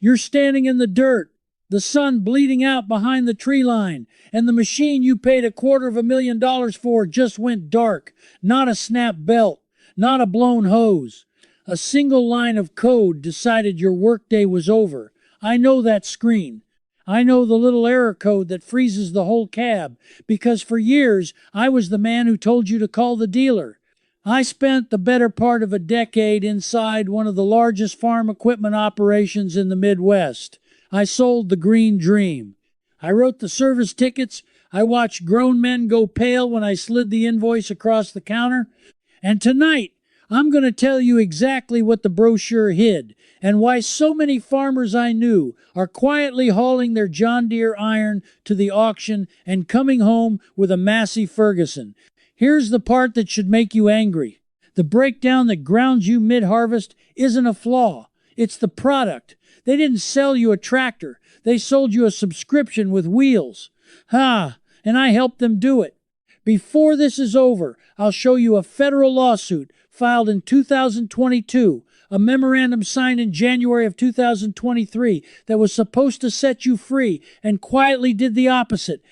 You're standing in the dirt, the sun bleeding out behind the tree line, and the machine you paid $250,000 for just went dark. Not a snap belt, not a blown hose. A single line of code decided your workday was over. I know that screen. I know the little error code that freezes the whole cab, because for years I was the man who told you to call the dealer. I spent the better part of a decade inside one of the largest farm equipment operations in the Midwest. I sold the green dream. I wrote the service tickets. I watched grown men go pale when I slid the invoice across the counter. And tonight, I'm going to tell you exactly what the brochure hid and why so many farmers I knew are quietly hauling their John Deere iron to the auction and coming home with a Massey Ferguson. Here's the part that should make you angry. The breakdown that grounds you mid-harvest isn't a flaw. It's the product. They didn't sell you a tractor. They sold you a subscription with wheels. And I helped them do it. Before this is over, I'll show you a federal lawsuit filed in 2022, a memorandum signed in January of 2023 that was supposed to set you free and quietly did the opposite,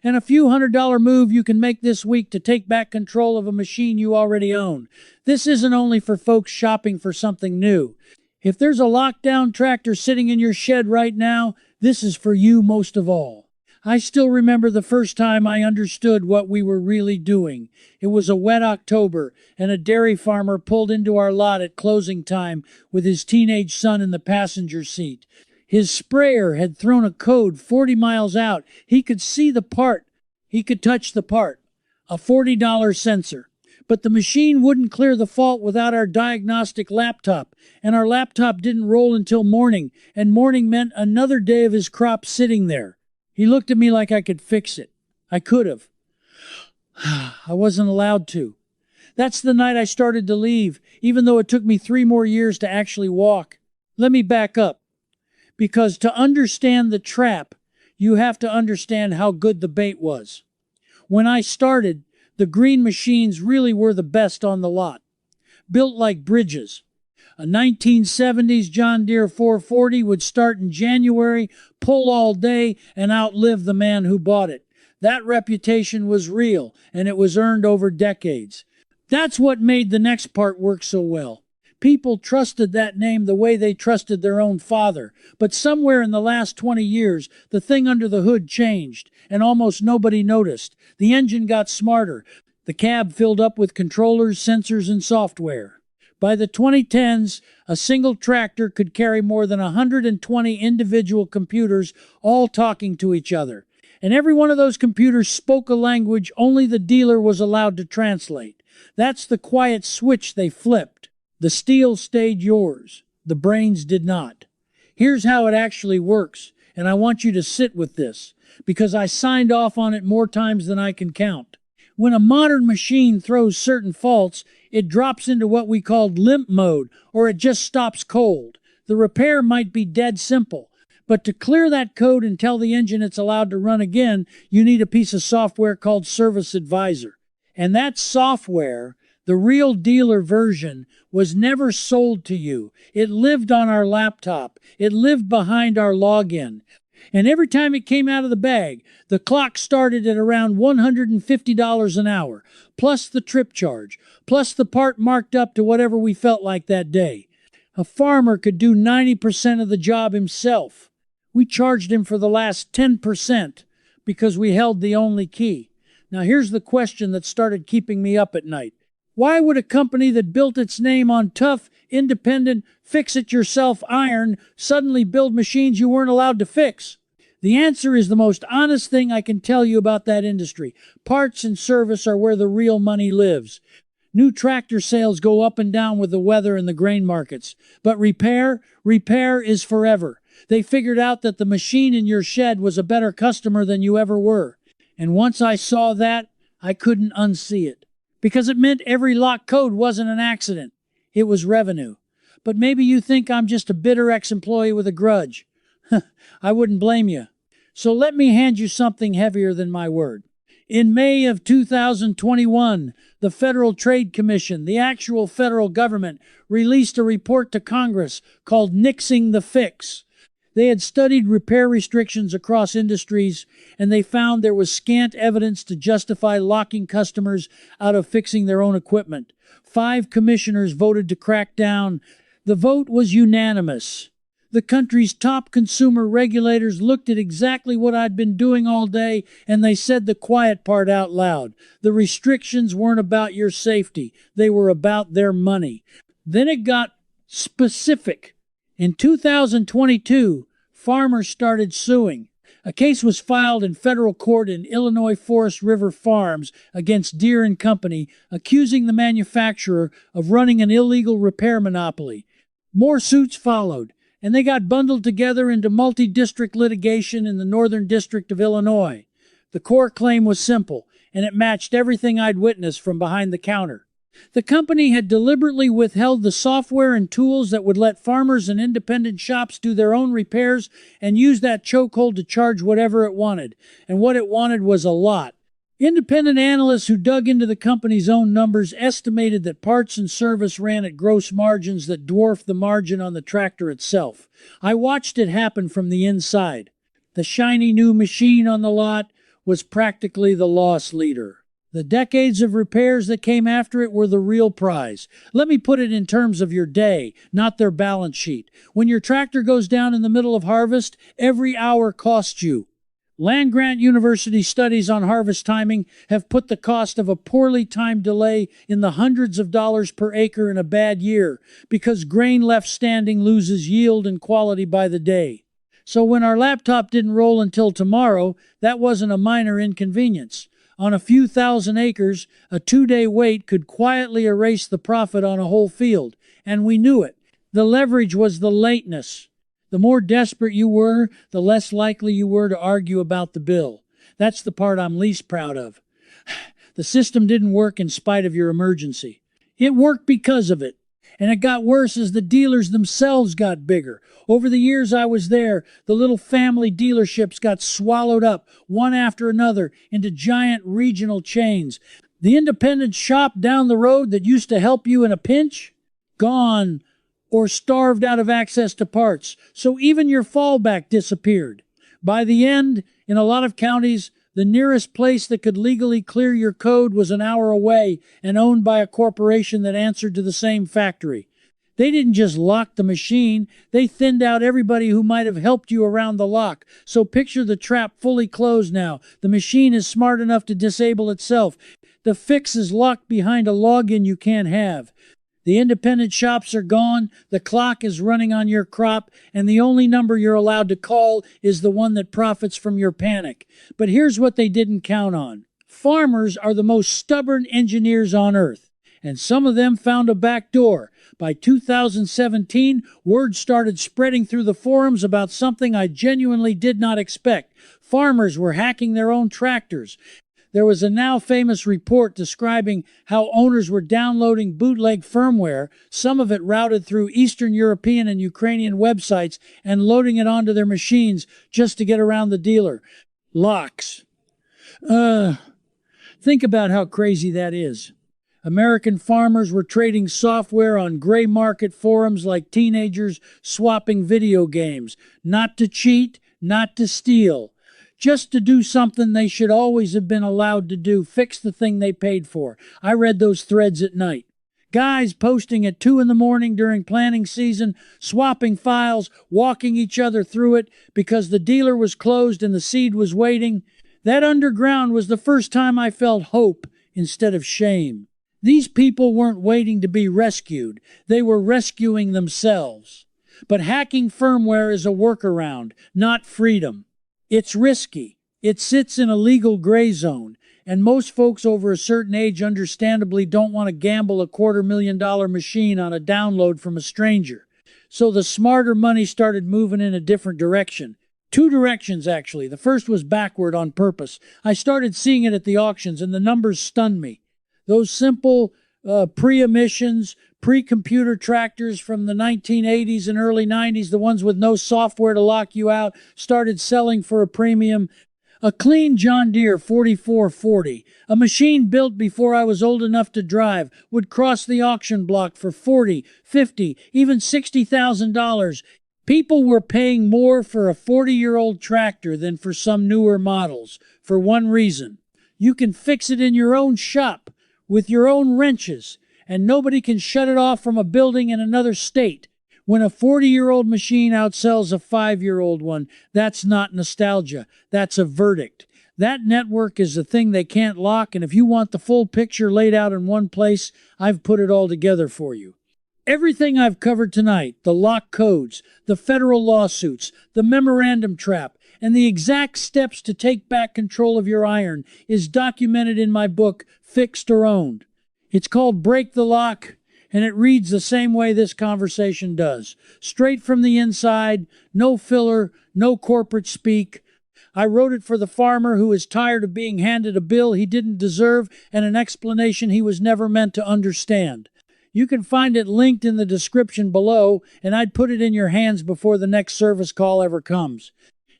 and a few $100 move you can make this week to take back control of a machine you already own. This isn't only for folks shopping for something new. If there's a lockdown tractor sitting in your shed right now, this is for you most of all. I still remember the first time I understood what we were really doing. It was a wet October, and a dairy farmer pulled into our lot at closing time with his teenage son in the passenger seat. His sprayer had thrown a code 40 miles out. He could see the part. He could touch the part. A $40 sensor. But the machine wouldn't clear the fault without our diagnostic laptop, and our laptop didn't roll until morning, and morning meant another day of his crop sitting there. He looked at me like I could fix it. I could have. I wasn't allowed to. That's the night I started to leave, even though it took me 3 more years to actually walk. Let me back up. Because to understand the trap, you have to understand how good the bait was. When I started, the green machines really were the best on the lot. Built like bridges. A 1970s John Deere 440 would start in January, pull all day, and outlive the man who bought it. That reputation was real, and it was earned over decades. That's what made the next part work so well. People trusted that name the way they trusted their own father. But somewhere in the last 20 years, the thing under the hood changed, and almost nobody noticed. The engine got smarter. The cab filled up with controllers, sensors, and software. By the 2010s, a single tractor could carry more than 120 individual computers all talking to each other. And every one of those computers spoke a language only the dealer was allowed to translate. That's the quiet switch they flipped. The steel stayed yours. The brains did not. Here's how it actually works, and I want you to sit with this, because I signed off on it more times than I can count. When a modern machine throws certain faults, it drops into what we called limp mode, or it just stops cold. The repair might be dead simple, but to clear that code and tell the engine it's allowed to run again, you need a piece of software called Service Advisor. And that software, the real dealer version, was never sold to you. It lived on our laptop. It lived behind our login. And every time it came out of the bag, the clock started at around $150 an hour, plus the trip charge, plus the part marked up to whatever we felt like that day. A farmer could do 90% of the job himself. We charged him for the last 10% because we held the only key. Now here's the question that started keeping me up at night. Why would a company that built its name on tough, independent, fix-it-yourself iron suddenly build machines you weren't allowed to fix? The answer is the most honest thing I can tell you about that industry. Parts and service are where the real money lives. New tractor sales go up and down with the weather and the grain markets. But repair is forever. They figured out that the machine in your shed was a better customer than you ever were. And once I saw that, I couldn't unsee it. Because it meant every lock code wasn't an accident. It was revenue. But maybe you think I'm just a bitter ex-employee with a grudge. I wouldn't blame you. So let me hand you something heavier than my word. In May of 2021, the Federal Trade Commission, the actual federal government, released a report to Congress called Nixing the Fix. They had studied repair restrictions across industries, and they found there was scant evidence to justify locking customers out of fixing their own equipment. 5 commissioners voted to crack down. The vote was unanimous. The country's top consumer regulators looked at exactly what I'd been doing all day, and they said the quiet part out loud. The restrictions weren't about your safety. They were about their money. Then it got specific. In 2022, farmers started suing. A case was filed in federal court in Illinois Forest River Farms against Deere and Company, accusing the manufacturer of running an illegal repair monopoly. More suits followed, and they got bundled together into multi-district litigation in the Northern District of Illinois. The core claim was simple, and it matched everything I'd witnessed from behind the counter. The company had deliberately withheld the software and tools that would let farmers and independent shops do their own repairs and use that chokehold to charge whatever it wanted. And what it wanted was a lot. Independent analysts who dug into the company's own numbers estimated that parts and service ran at gross margins that dwarfed the margin on the tractor itself. I watched it happen from the inside. The shiny new machine on the lot was practically the loss leader. The decades of repairs that came after it were the real prize. Let me put it in terms of your day, not their balance sheet. When your tractor goes down in the middle of harvest, every hour costs you. Land-grant university studies on harvest timing have put the cost of a poorly timed delay in the hundreds of dollars per acre in a bad year, because grain left standing loses yield and quality by the day. So when our laptop didn't roll until tomorrow, that wasn't a minor inconvenience. On a few thousand acres, a 2-day wait could quietly erase the profit on a whole field, and we knew it. The leverage was the lateness. The more desperate you were, the less likely you were to argue about the bill. That's the part I'm least proud of. The system didn't work in spite of your emergency. It worked because of it. And it got worse as the dealers themselves got bigger. Over the years I was there, the little family dealerships got swallowed up, one after another, into giant regional chains. The independent shop down the road that used to help you in a pinch? Gone, or starved out of access to parts. So even your fallback disappeared. By the end, in a lot of counties, the nearest place that could legally clear your code was an hour away and owned by a corporation that answered to the same factory. They didn't just lock the machine, they thinned out everybody who might have helped you around the lock. So picture the trap fully closed now. The machine is smart enough to disable itself. The fix is locked behind a login you can't have. The independent shops are gone, the clock is running on your crop, and the only number you're allowed to call is the one that profits from your panic. But here's what they didn't count on. Farmers are the most stubborn engineers on earth, and some of them found a back door. By 2017, word started spreading through the forums about something I genuinely did not expect. Farmers were hacking their own tractors. There was a now famous report describing how owners were downloading bootleg firmware, some of it routed through Eastern European and Ukrainian websites, and loading it onto their machines just to get around the dealer. Locks. Think about how crazy that is. American farmers were trading software on gray market forums like teenagers swapping video games. Not to cheat, not to steal. Just to do something they should always have been allowed to do, fix the thing they paid for. I read those threads at night. Guys posting at 2 in the morning during planting season, swapping files, walking each other through it because the dealer was closed and the seed was waiting. That underground was the first time I felt hope instead of shame. These people weren't waiting to be rescued. They were rescuing themselves. But hacking firmware is a workaround, not freedom. It's risky. It sits in a legal gray zone, and most folks over a certain age understandably don't want to gamble a $250,000 machine on a download from a stranger. So the smarter money started moving in a different direction. 2 directions, actually. The first was backward on purpose. I started seeing it at the auctions, and the numbers stunned me. Those simple pre-emissions, pre-computer tractors from the 1980s and early 90s, the ones with no software to lock you out, started selling for a premium. A clean John Deere 4440, a machine built before I was old enough to drive, would cross the auction block for $40,000, $50,000, even $60,000. People were paying more for a 40-year-old tractor than for some newer models, for one reason. You can fix it in your own shop, with your own wrenches, and nobody can shut it off from a building in another state. When a 40-year-old machine outsells a 5-year-old one, that's not nostalgia, that's a verdict. That network is the thing they can't lock, and if you want the full picture laid out in one place, I've put it all together for you. Everything I've covered tonight, the lock codes, the federal lawsuits, the memorandum trap, and the exact steps to take back control of your iron is documented in my book, Fixed or Owned. It's called Break the Lock, and it reads the same way this conversation does. Straight from the inside, no filler, no corporate speak. I wrote it for the farmer who is tired of being handed a bill he didn't deserve and an explanation he was never meant to understand. You can find it linked in the description below, and I'd put it in your hands before the next service call ever comes.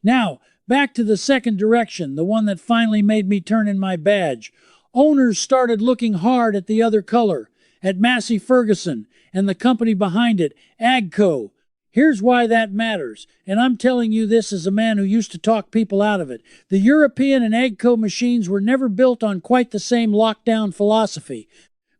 Now, back to the second direction, the one that finally made me turn in my badge. Owners started looking hard at the other color, at Massey Ferguson and the company behind it, AGCO. Here's why that matters, and I'm telling you this as a man who used to talk people out of it. The European and AGCO machines were never built on quite the same lockdown philosophy.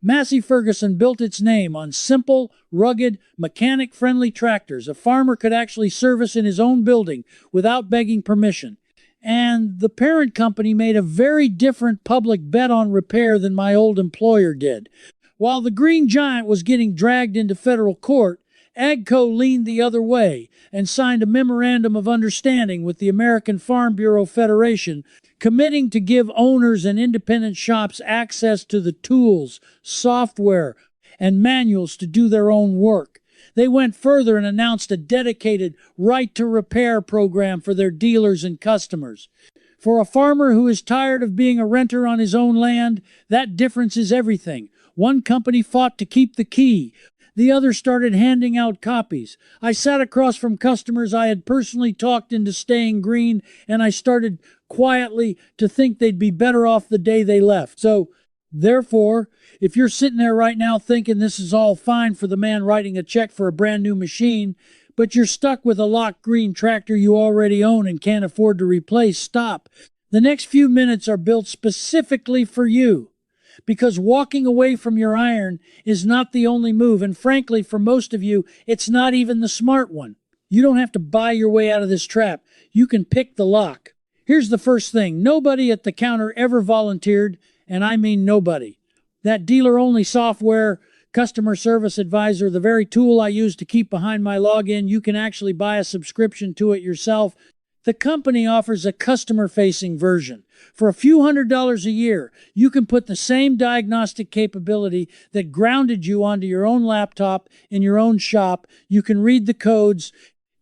Massey Ferguson built its name on simple, rugged, mechanic-friendly tractors a farmer could actually service in his own building without begging permission. And the parent company made a very different public bet on repair than my old employer did. While the Green Giant was getting dragged into federal court, AGCO leaned the other way and signed a memorandum of understanding with the American Farm Bureau Federation, committing to give owners and independent shops access to the tools, software, and manuals to do their own work. They went further and announced a dedicated right-to-repair program for their dealers and customers. For a farmer who is tired of being a renter on his own land, that difference is everything. One company fought to keep the key. The other started handing out copies. I sat across from customers I had personally talked into staying green, and I started quietly to think they'd be better off the day they left. So, therefore, if you're sitting there right now thinking this is all fine for the man writing a check for a brand new machine, but you're stuck with a locked green tractor you already own and can't afford to replace, stop. The next few minutes are built specifically for you. Because walking away from your iron is not the only move, and frankly, for most of you, it's not even the smart one. You don't have to buy your way out of this trap. You can pick the lock. Here's the first thing. Nobody at the counter ever volunteered, and I mean nobody. That dealer-only software, customer service advisor, the very tool I use to keep behind my login, you can actually buy a subscription to it yourself. The company offers a customer-facing version. For a few $100s a year, you can put the same diagnostic capability that grounded you onto your own laptop in your own shop. You can read the codes.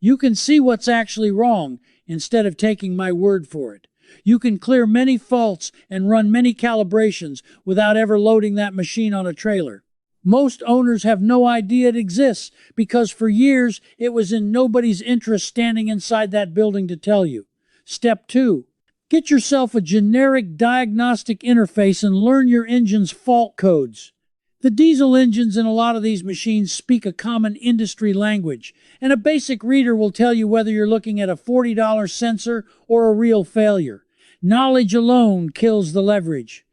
You can see what's actually wrong instead of taking my word for it. You can clear many faults and run many calibrations without ever loading that machine on a trailer. Most owners have no idea it exists because for years it was in nobody's interest standing inside that building to tell you. Step 2. Get yourself a generic diagnostic interface and learn your engine's fault codes. The diesel engines in a lot of these machines speak a common industry language, and a basic reader will tell you whether you're looking at a $40 sensor or a real failure. Knowledge alone kills the leverage.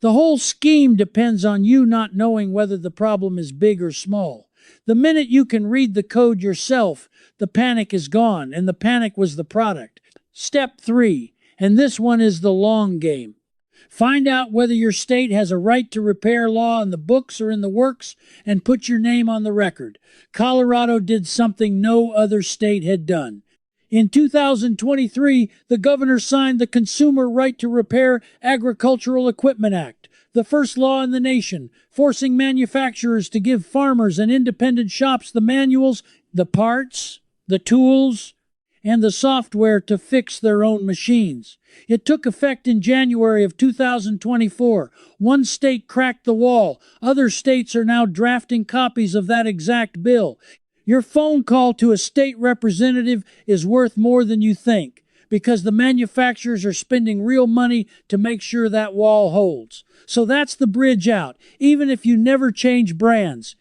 The whole scheme depends on you not knowing whether the problem is big or small. The minute you can read the code yourself, the panic is gone, and the panic was the product. Step 3, and this one is the long game. Find out whether your state has a right to repair law in the books or in the works, and put your name on the record. Colorado did something no other state had done. In 2023, the governor signed the Consumer Right to Repair Agricultural Equipment Act, the first law in the nation, forcing manufacturers to give farmers and independent shops the manuals, the parts, the tools, and the software to fix their own machines. It took effect in January of 2024. One state cracked the wall. Other states are now drafting copies of that exact bill. Your phone call to a state representative is worth more than you think because the manufacturers are spending real money to make sure that wall holds. So that's the bridge out, even if you never change brands.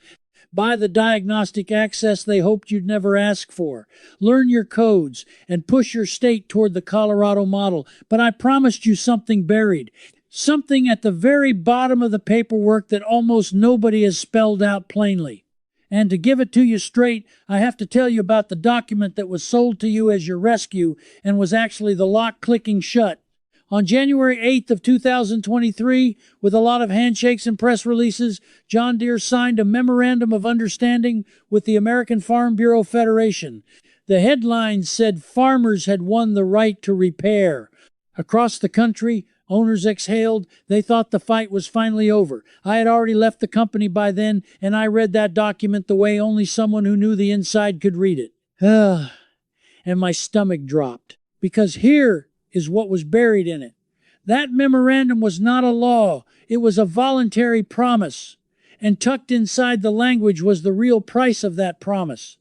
Buy the diagnostic access they hoped you'd never ask for. Learn your codes and push your state toward the Colorado model. But I promised you something buried. Something at the very bottom of the paperwork that almost nobody has spelled out plainly. And to give it to you straight, I have to tell you about the document that was sold to you as your rescue and was actually the lock clicking shut. On January 8th of 2023, with a lot of handshakes and press releases, John Deere signed a memorandum of understanding with the American Farm Bureau Federation. The headline said farmers had won the right to repair. Across the country, owners exhaled. They thought the fight was finally over. I had already left the company by then, and I read that document the way only someone who knew the inside could read it. And my stomach dropped. Because here is what was buried in it. That memorandum was not a law. It was a voluntary promise. And tucked inside the language was the real price of that promise.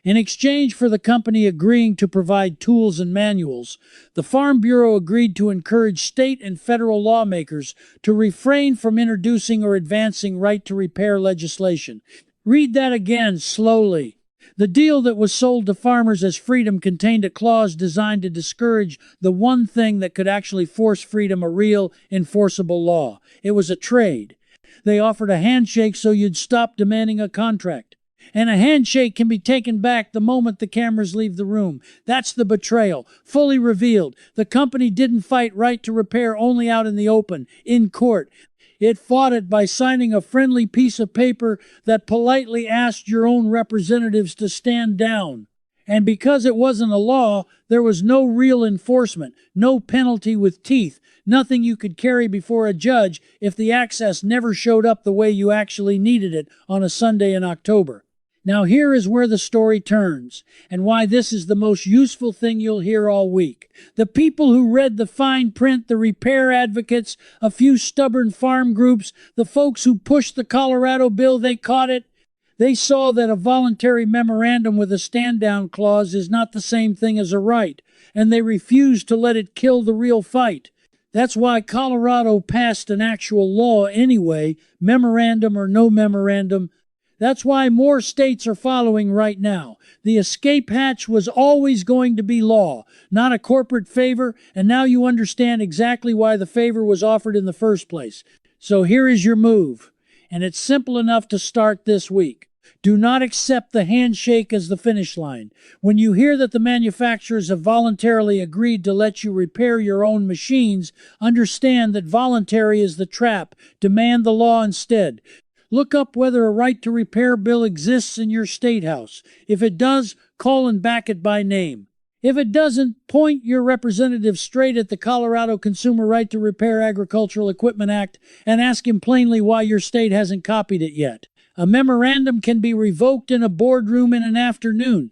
In exchange for the company agreeing to provide tools and manuals, the Farm Bureau agreed to encourage state and federal lawmakers to refrain from introducing or advancing right-to-repair legislation. Read that again slowly. The deal that was sold to farmers as freedom contained a clause designed to discourage the one thing that could actually force freedom, a real, enforceable law. It was a trade. They offered a handshake so you'd stop demanding a contract. And a handshake can be taken back the moment the cameras leave the room. That's the betrayal, fully revealed. The company didn't fight right to repair only out in the open, in court. It fought it by signing a friendly piece of paper that politely asked your own representatives to stand down. And because it wasn't a law, there was no real enforcement, no penalty with teeth, nothing you could carry before a judge if the access never showed up the way you actually needed it on a Sunday in October. Now here is where the story turns, and why this is the most useful thing you'll hear all week. The people who read the fine print, the repair advocates, a few stubborn farm groups, the folks who pushed the Colorado bill, they caught it. They saw that a voluntary memorandum with a stand-down clause is not the same thing as a right, and they refused to let it kill the real fight. That's why Colorado passed an actual law anyway, memorandum or no memorandum. That's why more states are following right now. The escape hatch was always going to be law, not a corporate favor, and now you understand exactly why the favor was offered in the first place. So here is your move, and it's simple enough to start this week. Do not accept the handshake as the finish line. When you hear that the manufacturers have voluntarily agreed to let you repair your own machines, understand that voluntary is the trap. Demand the law instead. Look up whether a right to repair bill exists in your state house. If it does, call and back it by name. If it doesn't, point your representative straight at the Colorado Consumer Right to Repair Agricultural Equipment Act and ask him plainly why your state hasn't copied it yet. A memorandum can be revoked in a boardroom in an afternoon.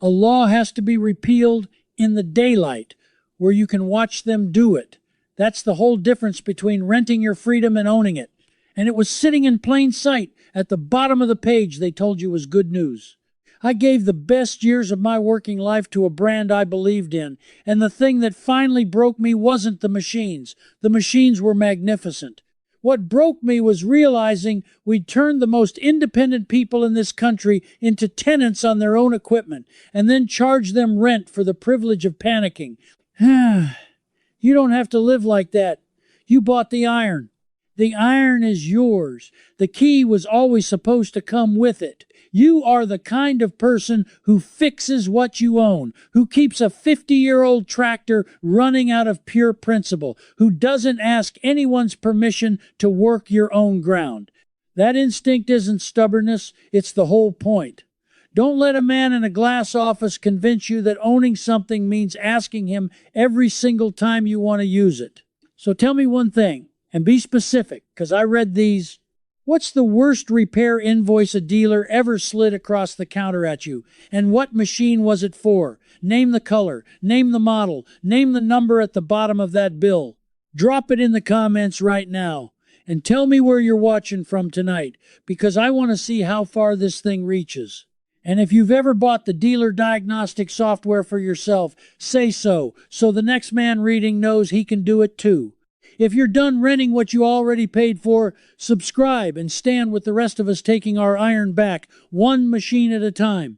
A law has to be repealed in the daylight, where you can watch them do it. That's the whole difference between renting your freedom and owning it. And it was sitting in plain sight at the bottom of the page they told you was good news. I gave the best years of my working life to a brand I believed in, and the thing that finally broke me wasn't the machines. The machines were magnificent. What broke me was realizing we'd turned the most independent people in this country into tenants on their own equipment, and then charged them rent for the privilege of panicking. You don't have to live like that. You bought the iron. The iron is yours. The key was always supposed to come with it. You are the kind of person who fixes what you own, who keeps a 50-year-old tractor running out of pure principle, who doesn't ask anyone's permission to work your own ground. That instinct isn't stubbornness, it's the whole point. Don't let a man in a glass office convince you that owning something means asking him every single time you want to use it. So tell me one thing. And be specific, because I read these. What's the worst repair invoice a dealer ever slid across the counter at you? And what machine was it for? Name the color, name the model, name the number at the bottom of that bill. Drop it in the comments right now. And tell me where you're watching from tonight, because I want to see how far this thing reaches. And if you've ever bought the dealer diagnostic software for yourself, say so the next man reading knows he can do it too. If you're done renting what you already paid for, subscribe and stand with the rest of us taking our iron back, one machine at a time.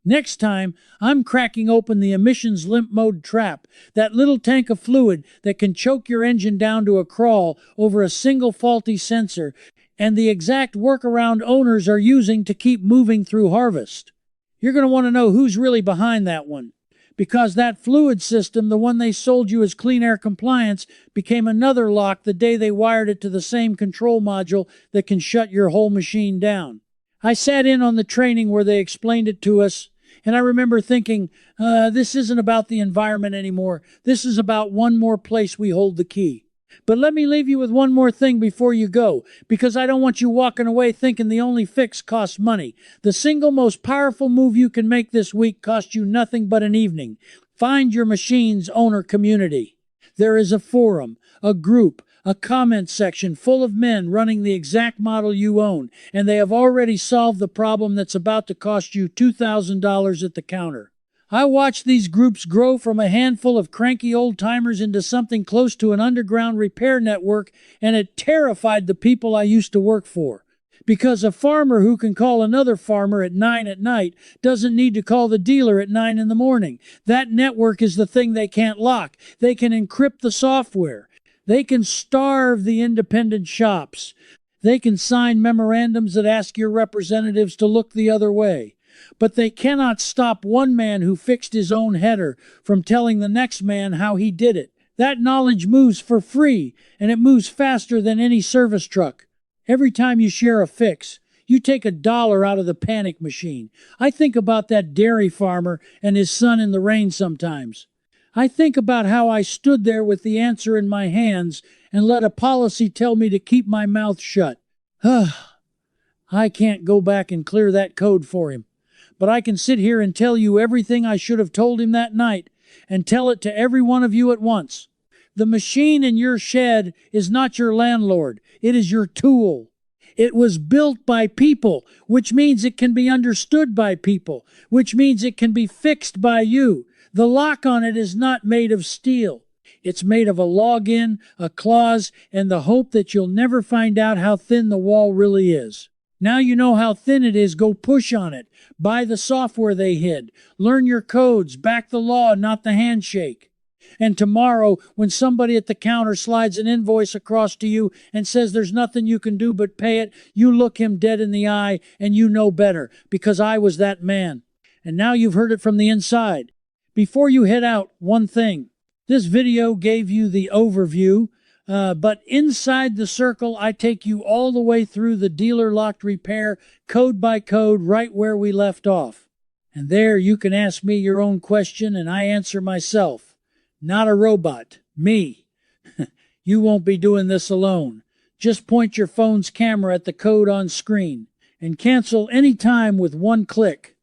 Next time, I'm cracking open the emissions limp mode trap, that little tank of fluid that can choke your engine down to a crawl over a single faulty sensor, and the exact workaround owners are using to keep moving through harvest. You're going to want to know who's really behind that one, because that fluid system, the one they sold you as clean air compliance, became another lock the day they wired it to the same control module that can shut your whole machine down. I sat in on the training where they explained it to us, and I remember thinking, this isn't about the environment anymore. This is about one more place we hold the key. But let me leave you with one more thing before you go, because I don't want you walking away thinking the only fix costs money. The single most powerful move you can make this week costs you nothing but an evening. Find your machine's owner community. There is a forum, a group, a comment section full of men running the exact model you own, and they have already solved the problem that's about to cost you $2,000 at the counter. I watched these groups grow from a handful of cranky old-timers into something close to an underground repair network, and it terrified the people I used to work for. Because a farmer who can call another farmer at 9 at night doesn't need to call the dealer at 9 in the morning. That network is the thing they can't lock. They can encrypt the software. They can starve the independent shops. They can sign memorandums that ask your representatives to look the other way. But they cannot stop one man who fixed his own header from telling the next man how he did it. That knowledge moves for free, and it moves faster than any service truck. Every time you share a fix, you take $1 out of the panic machine. I think about that dairy farmer and his son in the rain sometimes. I think about how I stood there with the answer in my hands and let a policy tell me to keep my mouth shut. I can't go back and clear that code for him. But I can sit here and tell you everything I should have told him that night, and tell it to every one of you at once. The machine in your shed is not your landlord. It is your tool. It was built by people, which means it can be understood by people, which means it can be fixed by you. The lock on it is not made of steel. It's made of a login, a clause, and the hope that you'll never find out how thin the wall really is. Now you know how thin it is, go push on it. Buy the software they hid. Learn your codes. Back the law, not the handshake. And tomorrow, when somebody at the counter slides an invoice across to you and says there's nothing you can do but pay it, you look him dead in the eye and you know better, because I was that man. And now you've heard it from the inside. Before you head out, one thing. This video gave you the overview, but inside the circle, I take you all the way through the dealer-locked repair, code by code, right where we left off. And there you can ask me your own question, and I answer myself. Not a robot. Me. You won't be doing this alone. Just point your phone's camera at the code on screen, and cancel any time with one click.